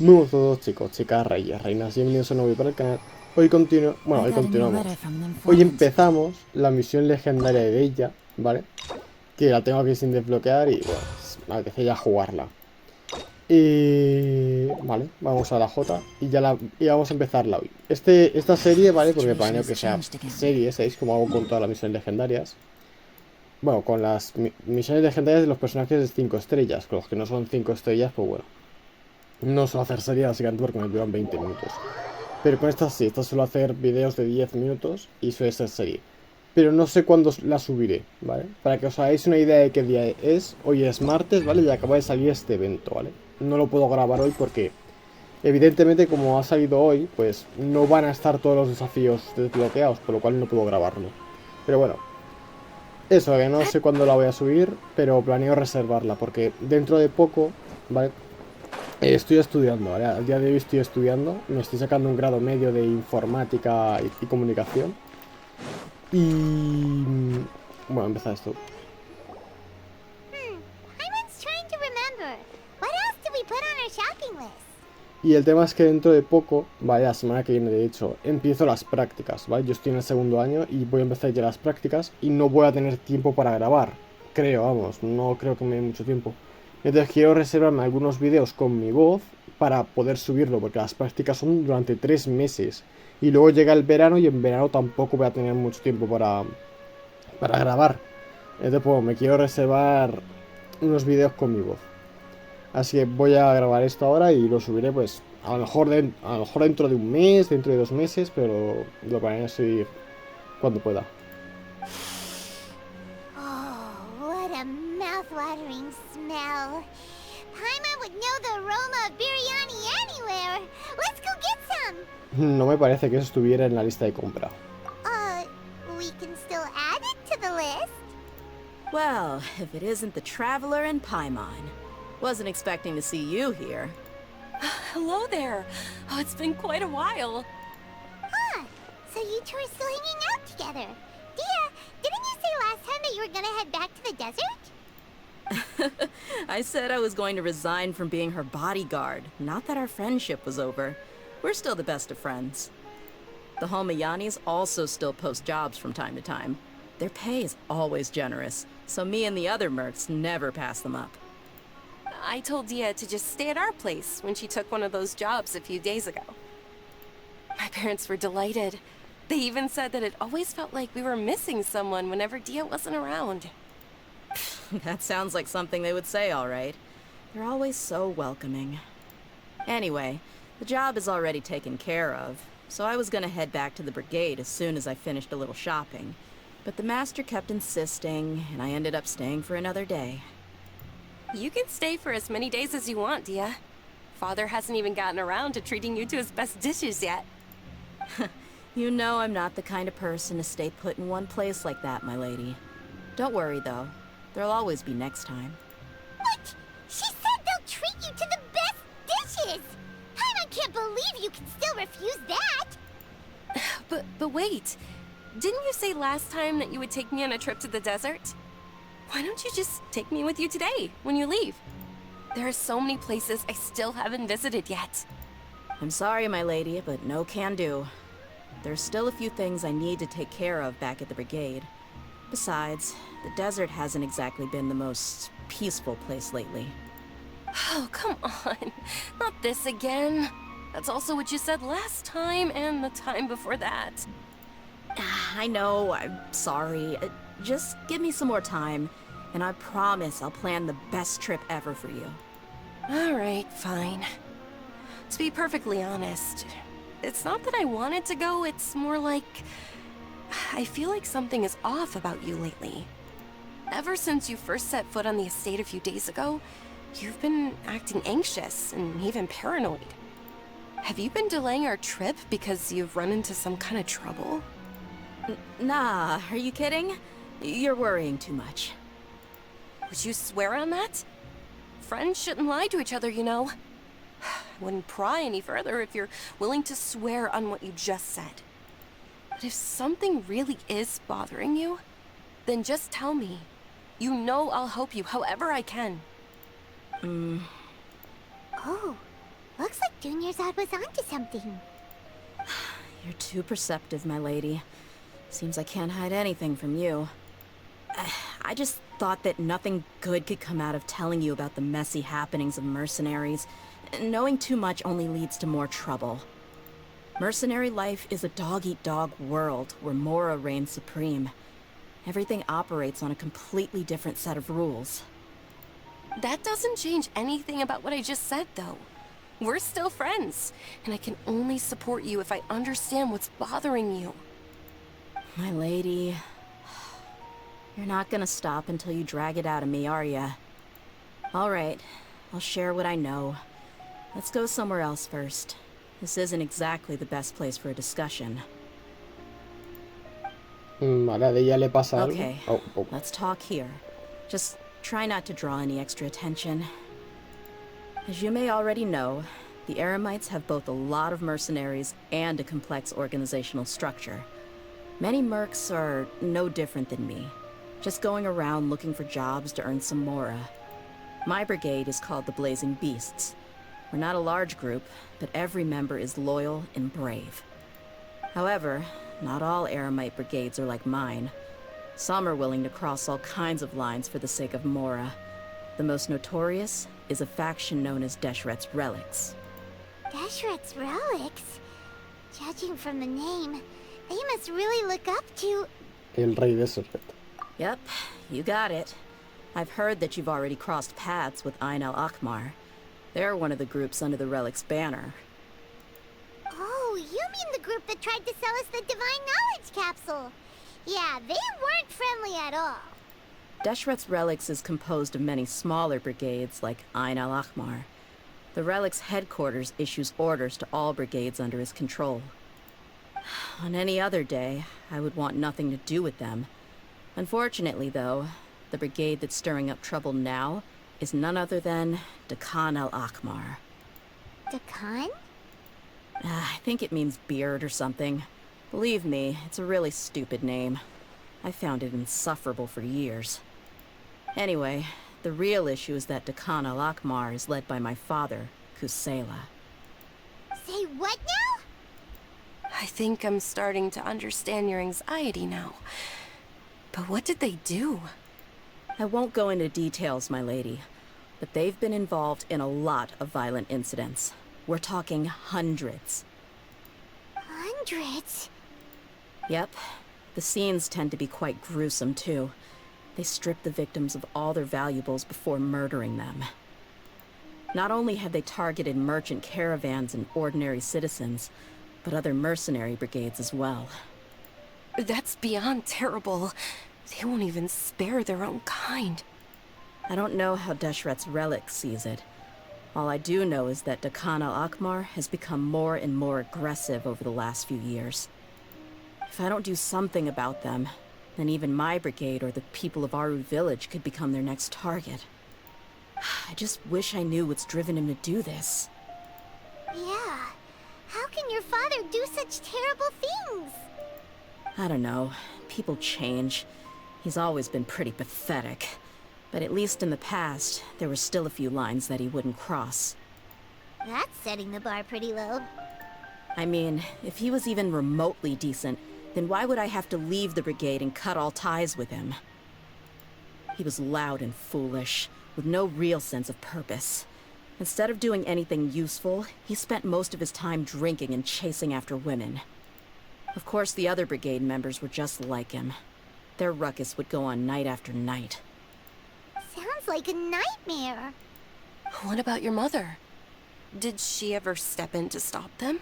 Muy buenos a todos chicos, chicas, reyes, reinas, bienvenidos a un nuevo vídeo para el canal. Hoy continuamos. Hoy empezamos la misión legendaria de Dehya, ¿vale? Que la tengo aquí sin desbloquear y bueno, me apetece ya jugarla. Y vale, vamos a la J y vamos a empezarla hoy. Esta serie, ¿vale? Porque planeo que sea serie, ¿sabéis? Como hago con todas las misiones legendarias. Bueno, con las misiones legendarias de los personajes de 5 estrellas. Con los que no son 5 estrellas, pues bueno. No suelo hacer serie básicamente porque me duran 20 minutos. Pero con estas sí, estas suelo hacer videos de 10 minutos y suele ser serie. Pero no sé cuándo la subiré, ¿vale? Para que os hagáis una idea de qué día es. Hoy es martes, ¿vale? Y acaba de salir este evento, ¿vale? No lo puedo grabar hoy porque, evidentemente, como ha salido hoy, pues no van a estar todos los desafíos desbloqueados, por lo cual no puedo grabarlo. Pero bueno, eso, que no sé cuándo la voy a subir, pero planeo reservarla porque dentro de poco, ¿vale? Estoy estudiando, ¿vale? Al día de hoy estoy estudiando, me estoy sacando un grado medio de informática y comunicación. Y bueno, empezar esto. Y el tema es que dentro de poco, vale, la semana que viene de hecho, empiezo las prácticas, ¿vale? Yo estoy en el segundo año y voy a empezar ya las prácticas y no voy a tener tiempo para grabar. Creo, vamos, no creo que me dé mucho tiempo. Entonces quiero reservarme algunos vídeos con mi voz para poder subirlo, porque las prácticas son durante 3 meses. Y luego llega el verano y en verano tampoco voy a tener mucho tiempo para grabar. Entonces, pues, me quiero reservar unos vídeos con mi voz. Así que voy a grabar esto ahora y lo subiré, pues, a lo mejor dentro de un mes, dentro de 2 meses, pero lo planeo subir cuando pueda. Oh, what a mouth-watering smell. Paimon would know the aroma of biryani anywhere. Let's go get some. No me parece que eso estuviera en la lista de compra. We can still add it to the list. Well, if it isn't the Traveler and Paimon. Wasn't expecting to see you here. Hello there. Oh, it's been quite a while. Huh. So you two are still hanging out together. Dehya, didn't you say last time that you were gonna head back to the desert? I said I was going to resign from being her bodyguard, not that our friendship was over. We're still the best of friends. The Homayanis also still post jobs from time to time. Their pay is always generous, so me and the other mercs never pass them up. I told Dehya to just stay at our place when she took one of those jobs a few days ago. My parents were delighted. They even said that it always felt like we were missing someone whenever Dehya wasn't around. That sounds like something they would say, all right. They're always so welcoming. Anyway, the job is already taken care of, so I was gonna head back to the brigade as soon as I finished a little shopping. But the master kept insisting, and I ended up staying for another day. You can stay for as many days as you want, Dehya. Father hasn't even gotten around to treating you to his best dishes yet. You know I'm not the kind of person to stay put in one place like that, my lady. Don't worry, though. There'll always be next time. What? She said they'll treat you to the best dishes! I can't believe you can still refuse that! But wait. Didn't you say last time that you would take me on a trip to the desert? Why don't you just take me with you today, when you leave? There are so many places I still haven't visited yet. I'm sorry, my lady, but no can do. There's still a few things I need to take care of back at the brigade. Besides, the desert hasn't exactly been the most peaceful place lately. Oh, come on. Not this again. That's also what you said last time and the time before that. I know, I'm sorry. Just give me some more time, and I promise I'll plan the best trip ever for you. All right, fine. To be perfectly honest, it's not that I wanted to go, it's more like I feel like something is off about you lately. Ever since you first set foot on the estate a few days ago, you've been acting anxious and even paranoid. Have you been delaying our trip because you've run into some kind of trouble? Nah, are you kidding? You're worrying too much. Would you swear on that? Friends shouldn't lie to each other, you know. I wouldn't pry any further if you're willing to swear on what you just said. But if something really is bothering you, then just tell me. You know I'll help you however I can. Oh, looks like Junior thought was onto something. You're too perceptive, my lady. Seems I can't hide anything from you. I just thought that nothing good could come out of telling you about the messy happenings of mercenaries. Knowing too much only leads to more trouble. Mercenary life is a dog-eat-dog world where Mora reigns supreme. Everything operates on a completely different set of rules. That doesn't change anything about what I just said, though. We're still friends, and I can only support you if I understand what's bothering you. My lady... You're not gonna stop until you drag it out of me, are ya? Alright, I'll share what I know. Let's go somewhere else first. This isn't exactly the best place for a discussion. Vale, a Dehya le pasa algo. Okay, Oh. let's talk here. Just try not to draw any extra attention. As you may already know, the Eremites have both a lot of mercenaries and a complex organizational structure. Many mercs are no different than me, just going around looking for jobs to earn some mora. My brigade is called the Blazing Beasts. We're not a large group, but every member is loyal and brave. However, not all Eremite brigades are like mine. Some are willing to cross all kinds of lines for the sake of mora. The most notorious is a faction known as Deshret's Relics. Deshret's Relics? Judging from the name, they must really look up to... El Rey Desierto. Yep, you got it. I've heard that you've already crossed paths with Ain al-Akmar. They're one of the groups under the Relic's banner. Oh, you mean the group that tried to sell us the Divine Knowledge Capsule? Yeah, they weren't friendly at all. Deshret's Relics is composed of many smaller brigades like Ain al-Akmar. The Relic's headquarters issues orders to all brigades under his control. On any other day, I would want nothing to do with them. Unfortunately, though, the brigade that's stirring up trouble now is none other than Dakan al-Akmar. Dakan? I think it means beard or something. Believe me, it's a really stupid name. I found it insufferable for years. Anyway, the real issue is that Dakan al-Akmar is led by my father, Kusela. Say what now? I think I'm starting to understand your anxiety now. But what did they do? I won't go into details, my lady, but they've been involved in a lot of violent incidents. We're talking hundreds. Hundreds? Yep. The scenes tend to be quite gruesome, too. They strip the victims of all their valuables before murdering them. Not only have they targeted merchant caravans and ordinary citizens, but other mercenary brigades as well. That's beyond terrible. They won't even spare their own kind. I don't know how Deshret's Relic sees it. All I do know is that Dakan al-Akmar has become more and more aggressive over the last few years. If I don't do something about them, then even my brigade or the people of Aru village could become their next target. I just wish I knew what's driven him to do this. Yeah. How can your father do such terrible things? I don't know. People change. He's always been pretty pathetic. But at least in the past, there were still a few lines that he wouldn't cross. That's setting the bar pretty low. I mean, if he was even remotely decent, then why would I have to leave the brigade and cut all ties with him? He was loud and foolish, with no real sense of purpose. Instead of doing anything useful, he spent most of his time drinking and chasing after women. Of course, the other brigade members were just like him. Their ruckus would go on night after night. Sounds like a nightmare. What about your mother? Did she ever step in to stop them?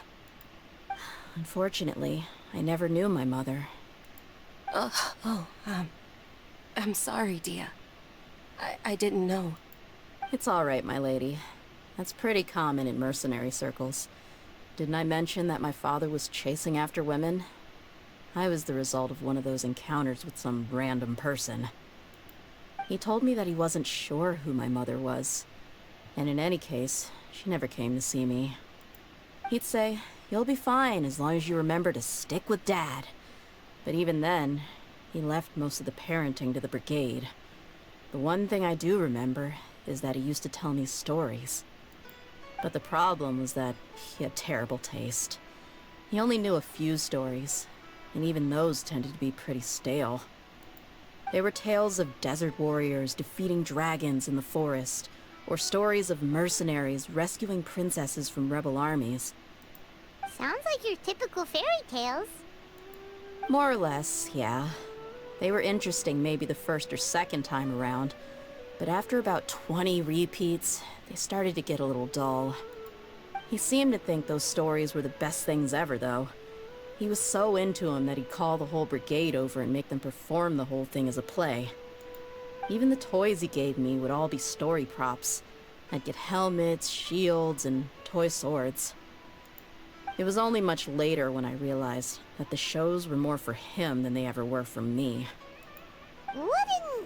Unfortunately, I never knew my mother. I'm sorry, Dehya. I didn't know. It's all right, my lady. That's pretty common in mercenary circles. Didn't I mention that my father was chasing after women? I was the result of one of those encounters with some random person. He told me that he wasn't sure who my mother was. And in any case, she never came to see me. He'd say, "You'll be fine as long as you remember to stick with Dad." But even then, he left most of the parenting to the brigade. The one thing I do remember is that he used to tell me stories. But the problem was that he had terrible taste. He only knew a few stories, and even those tended to be pretty stale. They were tales of desert warriors defeating dragons in the forest, or stories of mercenaries rescuing princesses from rebel armies. Sounds like your typical fairy tales. More or less, yeah. They were interesting maybe the first or second time around, but after about 20 repeats, they started to get a little dull. He seemed to think those stories were the best things ever, though. He was so into them that he'd call the whole brigade over and make them perform the whole thing as a play. Even the toys he gave me would all be story props. I'd get helmets, shields, and toy swords. It was only much later when I realized that the shows were more for him than they ever were for me. What an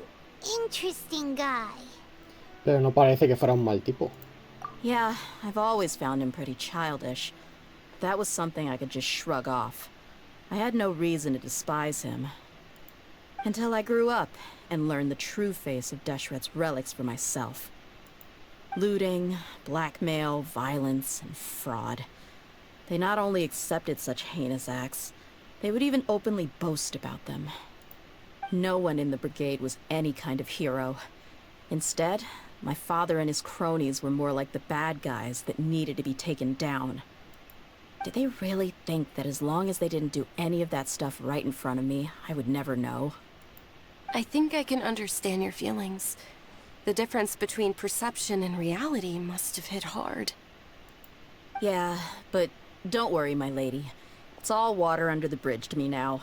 interesting guy. Pero no parece que fuera un mal tipo. Yeah, I've always found him pretty childish. That was something I could just shrug off. I had no reason to despise him. Until I grew up and learned the true face of Deshret's relics for myself. Looting, blackmail, violence, and fraud. They not only accepted such heinous acts, they would even openly boast about them. No one in the brigade was any kind of hero. Instead, my father and his cronies were more like the bad guys that needed to be taken down. Did they really think that as long as they didn't do any of that stuff right in front of me, I would never know? I think I can understand your feelings. The difference between perception and reality must have hit hard. Yeah, but don't worry, my lady. It's all water under the bridge to me now.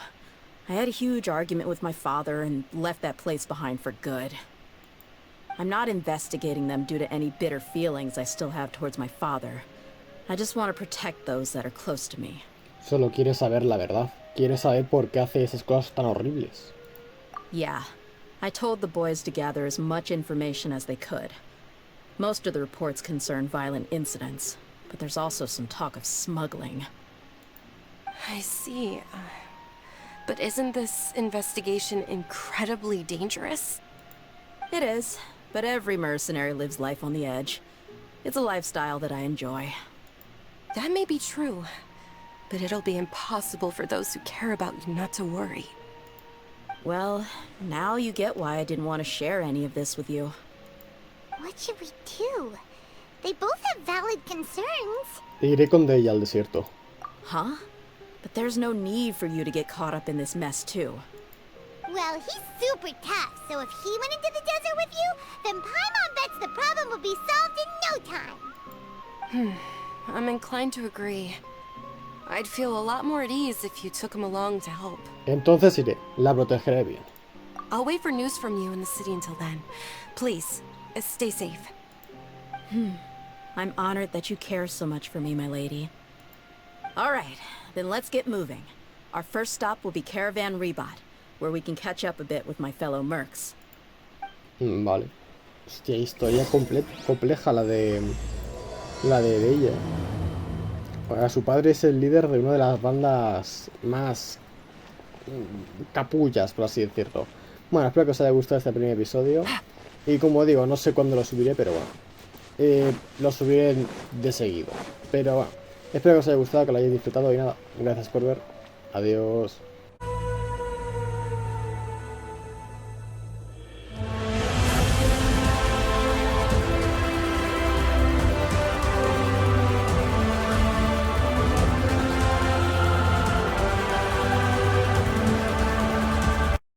I had a huge argument with my father and left that place behind for good. I'm not investigating them due to any bitter feelings I still have towards my father. I just want to protect those that are close to me. Solo quiere saber la verdad. Quiere saber por qué hace esas cosas tan horribles. Yeah, I told the boys to gather as much information as they could. Most of the reports concern violent incidents, but there's also some talk of smuggling. I see. But isn't this investigation incredibly dangerous? It is, but every mercenary lives life on the edge. It's a lifestyle that I enjoy. That may be true, but it'll be impossible for those who care about you not to worry. Well, now you get why I didn't want to share any of this with you. What should we do? They both have valid concerns. Iré con Dehya al desierto. Huh? But there's no need for you to get caught up in this mess, too. Well, he's super tough, so if he went into the desert with you, then Paimon bets the problem would be solved in no time. I'm inclined to agree. I'd feel a lot more at ease if you took him along to help. Entonces iré. La protegeré bien. I'll wait for news from you in the city until then. Please, stay safe. I'm honored that you care so much for me, my lady. All right, then let's get moving. Our first stop will be Caravan Rebat, where we can catch up a bit with my fellow mercs. Vale. Hostia, historia compleja la de Dehya. Ahora, su padre es el líder de una de las bandas más capullas, por así decirlo. Bueno, espero que os haya gustado este primer episodio. Y como digo, no sé cuándo lo subiré, pero bueno. Lo subiré de seguido. Pero bueno, espero que os haya gustado, que lo hayáis disfrutado y nada. Gracias por ver. Adiós.